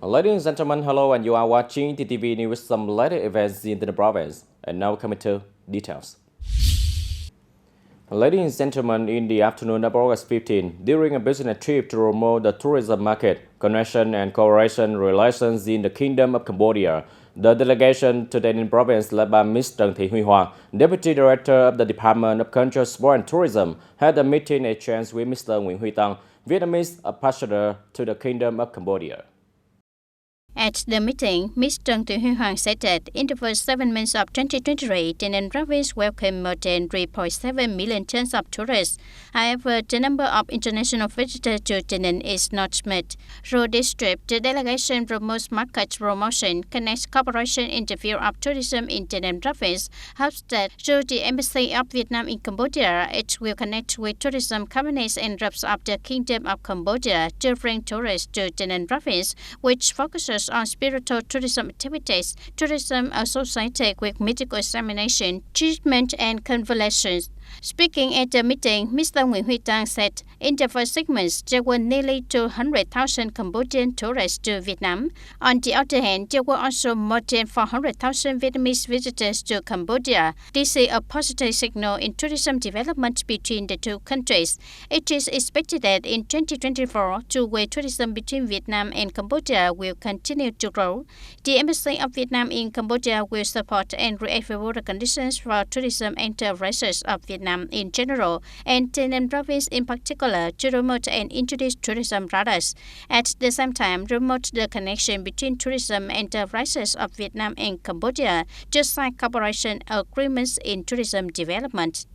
Ladies and gentlemen, hello, and you are watching TTV News with some latest events in the province. And now coming to details. Ladies and gentlemen, in the afternoon of August 15, during a business trip to promote the tourism market, connection and cooperation relations in the Kingdom of Cambodia, the delegation to TayNinhTV province led by Ms. Trần Thị Huy Hoa, Deputy Director of the Department of Culture, Sport and Tourism, had a meeting exchange with Mr. Nguyễn Huy Tăng, Vietnamese ambassador to the Kingdom of Cambodia. At the meeting, Ms. Trần Thị Huy Hoàng said that in the first 7 months of 2023, TayNinhTV province welcomed more than 3.7 million tons of tourists. However, the number of international visitors to TayNinhTV is not met. Through this trip, the delegation promotes market promotion, connects cooperation in the field of tourism in TayNinhTV province, hopes that through the Embassy of Vietnam in Cambodia, it will connect with tourism companies and groups of the Kingdom of Cambodia to bring tourists to TayNinhTV province, which focuses on spiritual tourism activities, tourism associated with medical examination, treatment, and convalescence. Speaking at the meeting, Mr. Nguyễn Huy Tăng said, in the first 6 months, there were nearly 200,000 Cambodian tourists to Vietnam. On the other hand, there were also more than 400,000 Vietnamese visitors to Cambodia. This is a positive signal in tourism development between the two countries. It is expected that in 2024, two-way tourism between Vietnam and Cambodia will continue to grow. The Embassy of Vietnam in Cambodia will support and create favorable conditions for tourism enterprises of Vietnam in general, and TayNinhTV province in particular, to promote and introduce tourism products. At the same time, promote the connection between tourism enterprises of Vietnam and Cambodia to sign cooperation agreements in tourism development.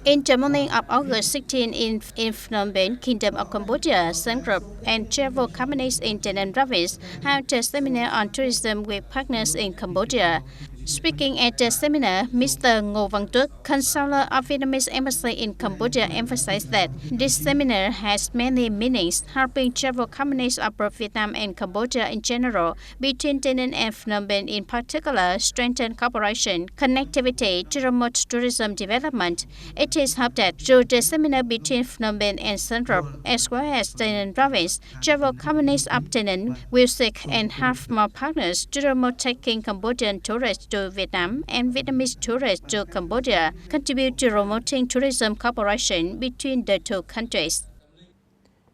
In the morning of August 16 in Phnom Penh, Kingdom of Cambodia, some group and travel companies in TayNinhTV province held a seminar on tourism with partners in Cambodia. Speaking at the seminar, Mr. Ngô Văn Tuất, consular of Vietnamese Embassy in Cambodia, emphasized that this seminar has many meanings, helping travel companies abroad Vietnam and Cambodia in general, between TayNinhTV and Phnom Penh in particular, strengthen cooperation, connectivity to promote tourism development. It is hoped that through the seminar between Phnom Penh and Siem Reap, as well as TayNinhTV province, travel companies of TayNinhTV will seek and have more partners to promote taking Cambodian tourists to Vietnam and Vietnamese tourists to Cambodia, contribute to promoting tourism cooperation between the two countries.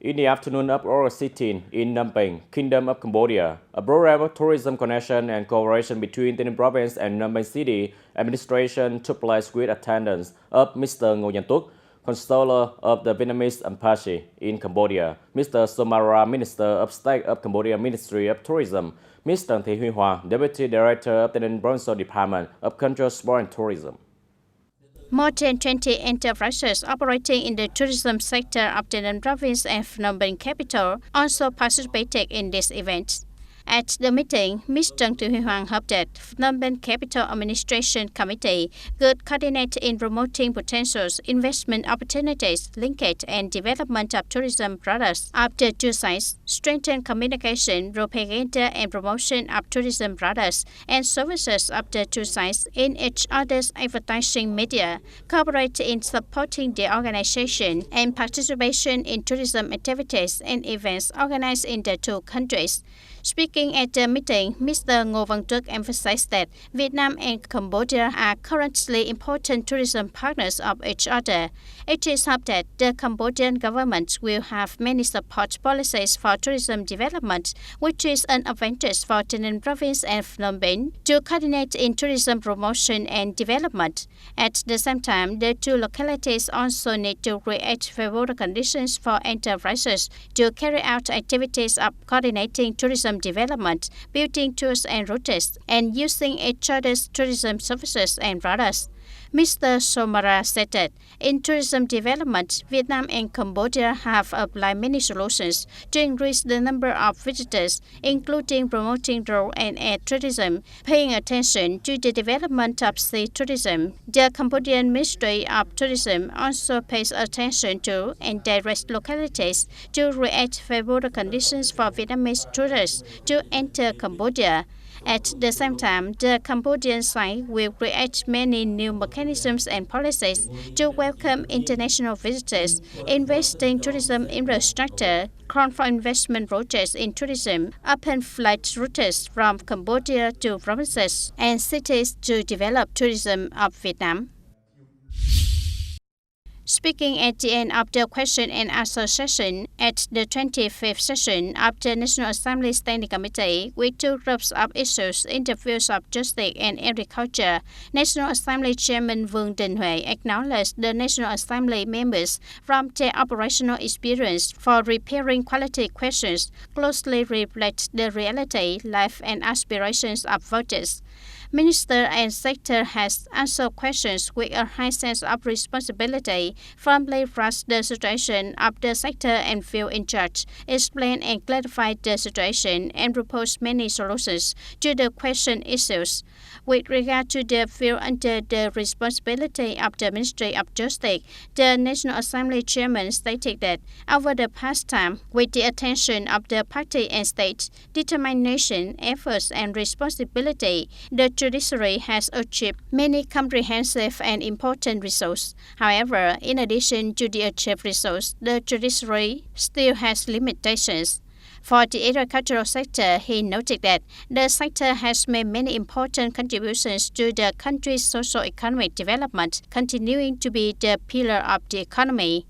In the afternoon of August 16 in Phnom Penh, Kingdom of Cambodia, a program of tourism connection and cooperation between TayNinhTV province and Phnom Penh city administration took place with attendance of Mr. Ngô Văn Tuất, consular of the Vietnamese embassy in Cambodia, Mr. Somara, Minister of State of Cambodia Ministry of Tourism, Ms. Trần Thị Huy Hoa, Deputy Director of the TayNinhTV Department of Culture, Sport and Tourism. More than 20 enterprises operating in the tourism sector of TayNinhTV province and Phnom Penh capital also participated in this event. At the meeting, Ms. Trần Thị Huy Hoàng hoped that Phnom Penh Capital Administration Committee could coordinate in promoting potential investment opportunities, linkage and development of tourism products of the two sides, strengthen communication, propaganda and promotion of tourism products and services of the two sides in each other's advertising media, cooperate in supporting the organization and participation in tourism activities and events organized in the two countries. Speaking at the meeting, Mr. Ngô Văn Tuất emphasized that Vietnam and Cambodia are currently important tourism partners of each other. It is hoped that the Cambodian government will have many support policies for tourism development, which is an advantage for TayNinhTV province and Phnom Penh to coordinate in tourism promotion and development. At the same time, the two localities also need to create favorable conditions for enterprises to carry out activities of coordinating tourism development, building tours and routes, and using each other's tourism services and products. Mr. Somara said that in tourism development, Vietnam and Cambodia have applied many solutions to increase the number of visitors, including promoting road and air tourism, paying attention to the development of sea tourism. The Cambodian Ministry of Tourism also pays attention to and directs localities to create favorable conditions for Vietnamese tourists to enter Cambodia. At the same time, the Cambodian side will create many new mechanisms and policies to welcome international visitors, invest in tourism infrastructure, call for investment projects in tourism, open flight routes from Cambodia to provinces and cities to develop tourism of Vietnam. Speaking at the end of the question and answer session at the 25th session of the National Assembly Standing Committee with two groups of issues in the fields of justice and agriculture, National Assembly Chairman Vương Đình Huệ acknowledged the National Assembly members from their operational experience for preparing quality questions closely reflect the reality, life and aspirations of voters. Minister and sector has answered questions with a high sense of responsibility, firmly grasped the situation of the sector and feel in charge, explained and clarified the situation, and proposed many solutions to the question issues. With regard to the field under the responsibility of the Ministry of Justice, the National Assembly Chairman stated that over the past time, with the attention of the party and state, determination, efforts and responsibility, the judiciary has achieved many comprehensive and important results. However, in addition to the achieved results, the judiciary still has limitations. For the agricultural sector, he noted that the sector has made many important contributions to the country's socio-economic development, continuing to be the pillar of the economy.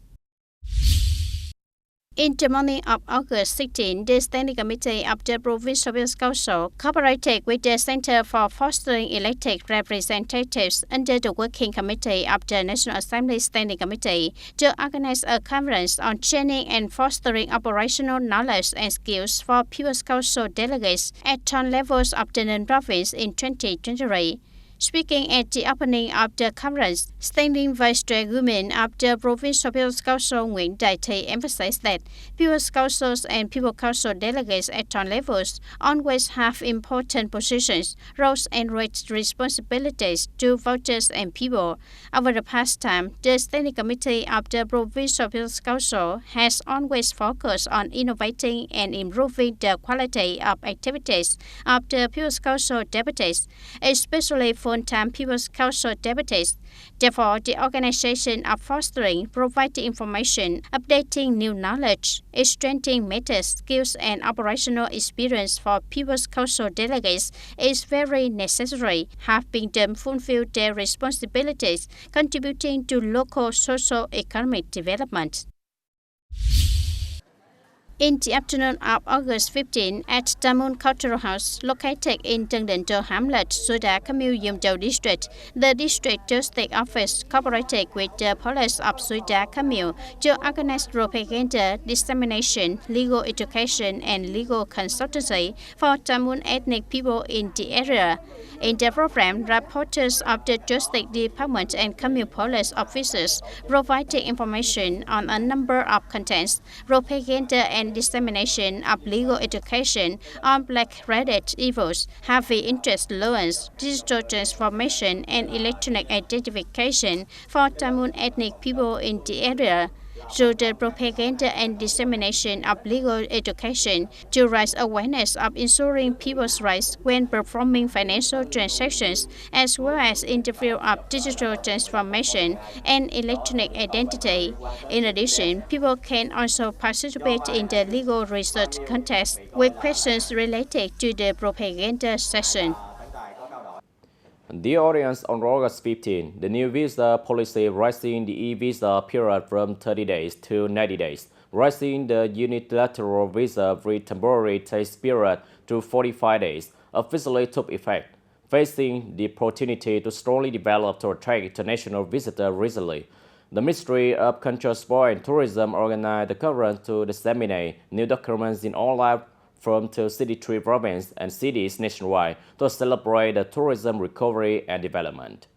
In the morning of August 16, the Standing Committee of the Provincial People's Council cooperated with the Center for Fostering Elected Representatives under the Working Committee of the National Assembly Standing Committee to organize a conference on training and fostering operational knowledge and skills for People's Council delegates at all levels of the non-province in 2023. Speaking at the opening of the conference, Standing Vice Chairwoman of the Provincial People's Council Nguyễn Đại Thị emphasized that People's Councils and People Council delegates at all levels always have important positions, roles and responsibilities to voters and people. Over the past time, the Standing Committee of the Provincial People's Council has always focused on innovating and improving the quality of activities of the People's Council deputies, especially full-time People's Council deputies. Therefore, the organization of fostering, providing information, updating new knowledge, strengthening methods, skills, and operational experience for People's Council delegates is very necessary, helping them fulfill their responsibilities, contributing to local socio-economic development. In the afternoon of August 15, at Tamun Cultural House, located in Tân Định Châu Hamlet, Suda Kamil Yum Châu District, the District Justice Office cooperated with the Police of Suda Kamil to organize propaganda, dissemination, legal education, and legal consultancy for Tamun ethnic people in the area. In the program, reporters of the Justice Department and Kamil police officers provided information on a number of contents, propaganda and dissemination of legal education on black-related evils, heavy interest loans, digital transformation, and electronic identification for Tamun ethnic people in the area. Through the propaganda and dissemination of legal education to raise awareness of ensuring people's rights when performing financial transactions, as well as in the field of digital transformation and electronic identity. In addition, people can also participate in the legal research contest with questions related to the propaganda session. Dear audience, on August 15, the new visa policy raising the e-visa period from 30 days to 90 days, raising the unilateral visa-free temporary tax period to 45 days, officially took effect, facing the opportunity to strongly develop to attract international visitors recently. The Ministry of Culture, Sport and Tourism organized the conference to disseminate new documents in online from 263 provinces and cities nationwide to celebrate the tourism recovery and development.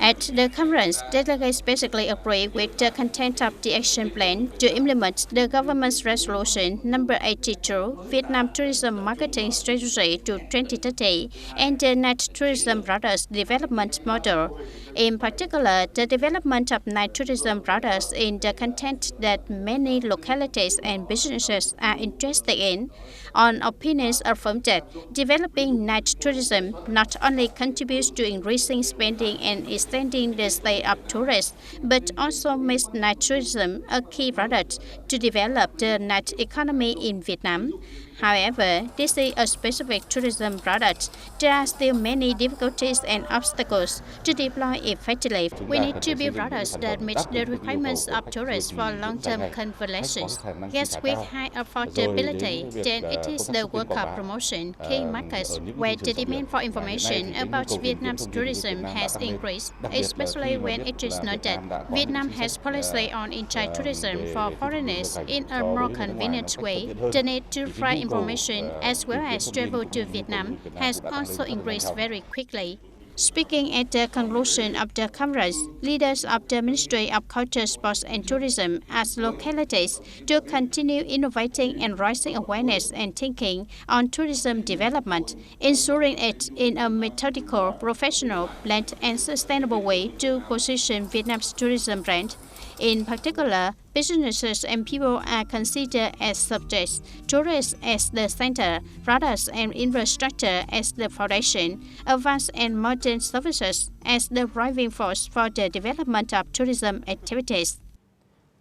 At the conference, delegates basically agree with the content of the action plan to implement the government's resolution number 82, Vietnam Tourism Marketing Strategy to 2030, and the Net Tourism Brothers Development Model. In particular, the development of night tourism products in the content that many localities and businesses are interested in. On opinions affirmed that developing night tourism not only contributes to increasing spending and extending the stay of tourists, but also makes night tourism a key product to develop the night economy in Vietnam. However, this is a specific tourism product. There are still many difficulties and obstacles to deploy effectively. We need to build products that meet the requirements of tourists for long-term convalescence. Guests with high affordability, then it is the work of promotion, key markets, where the demand for information about Vietnam's tourism has increased, especially when it is known that Vietnam has policy on in-child tourism for foreigners in a more convenient way. The need to provide information as well as travel to Vietnam has also increased very quickly. Speaking at the conclusion of the conference, leaders of the Ministry of Culture, Sports and Tourism asked localities to continue innovating and raising awareness and thinking on tourism development, ensuring it in a methodical, professional, planned and sustainable way to position Vietnam's tourism brand. In particular, businesses and people are considered as subjects, tourists as the center, products and infrastructure as the foundation, advanced and modern services as the driving force for the development of tourism activities.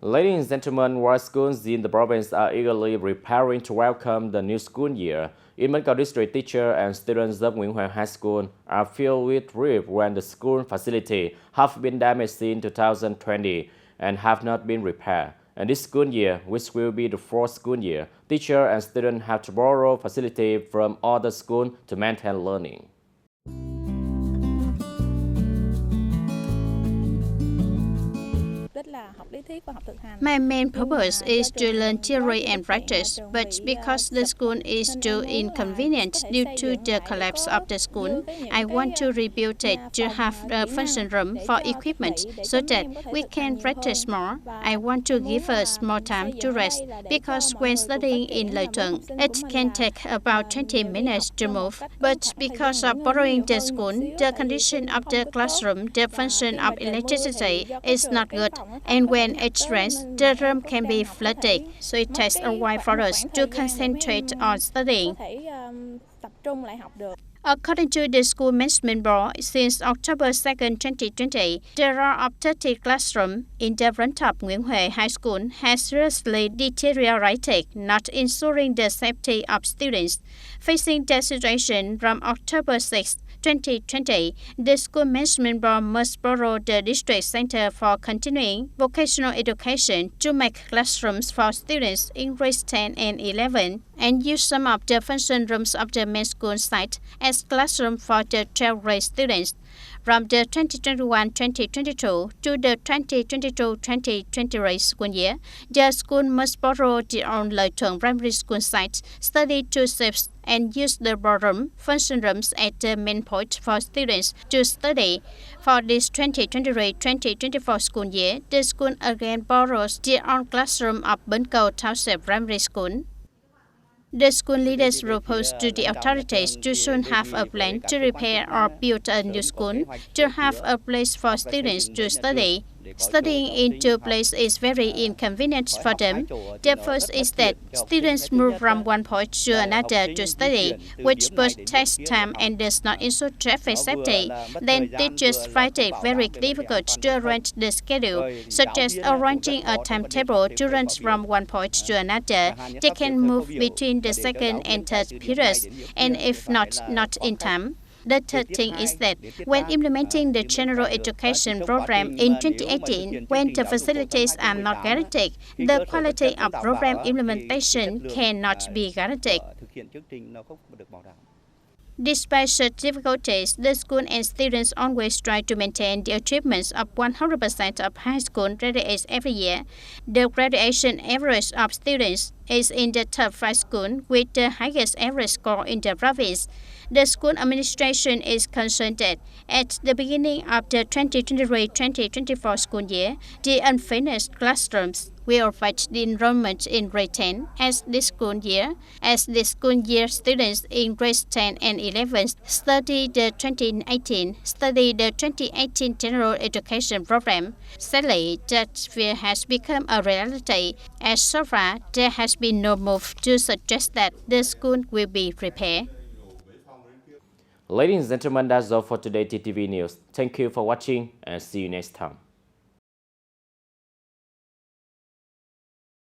Ladies and gentlemen, while schools in the province are eagerly preparing to welcome the new school year, in Mân Cao District, teachers and students of Nguyễn Hoàng High School are filled with grief when the school facility have been damaged in 2020 and have not been repaired. And this school year, which will be the fourth school year, teachers and students have to borrow facility from other schools to maintain learning. My main purpose is to learn theory and practice, but because the school is too inconvenient due to the collapse of the school, I want to rebuild it to have a function room for equipment so that we can practice more. I want to give us more time to rest because when studying in Lê Thuận, it can take about 20 minutes to move. But because of borrowing the school, the condition of the classroom, the function of electricity is not good, and when it rains, the room can be flooded, so it takes a while for us to concentrate on studying. According to the School Management Board, since October 2nd, 2020, there are 30 classrooms in the front of Nguyễn Huệ High School has seriously deteriorated, not ensuring the safety of students. Facing the situation from October 6th, 2020, the School Management Board must borrow the district center for continuing vocational education to make classrooms for students in grades 10 and 11 and use some of the function rooms of the main school site as classrooms for the 12th grade students. From the 2021-2022 to the 2022-2023 school year, the school must borrow their own Lê Thuận primary school site, study two shifts, and use the ballroom, function rooms at the main point for students to study. For this 2023-2024 school year, the school again borrows their own classroom of Bến Cầu Township Primary School. The school leaders proposed to the authorities to soon have a plan to repair or build a new school, to have a place for students to study. Studying in two places is very inconvenient for them. The first is that students move from one point to another to study, which both takes time and does not ensure traffic safety. Then teachers find it very difficult to arrange the schedule, such as arranging a timetable to run from one point to another. They can move between the second and third periods, and if not in time. The third thing is that when implementing the general education program in 2018, when the facilities are not guaranteed, the quality of program implementation cannot be guaranteed. Despite such difficulties, the school and students always try to maintain the achievements of 100% of high school graduates every year. The graduation average of students is in the top 5 schools with the highest average score in the province. The school administration is concerned that at the beginning of the 2023-2024 school year, the unfinished classrooms will affect the enrollment in grade 10 as the school year students in grades 10 and 11 study the 2018 General Education Program. Sadly, that fear has become a reality, as so far there has been no move to suggest that the school will be repaired. Ladies and gentlemen, that's all for today TTV News. Thank you for watching and see you next time.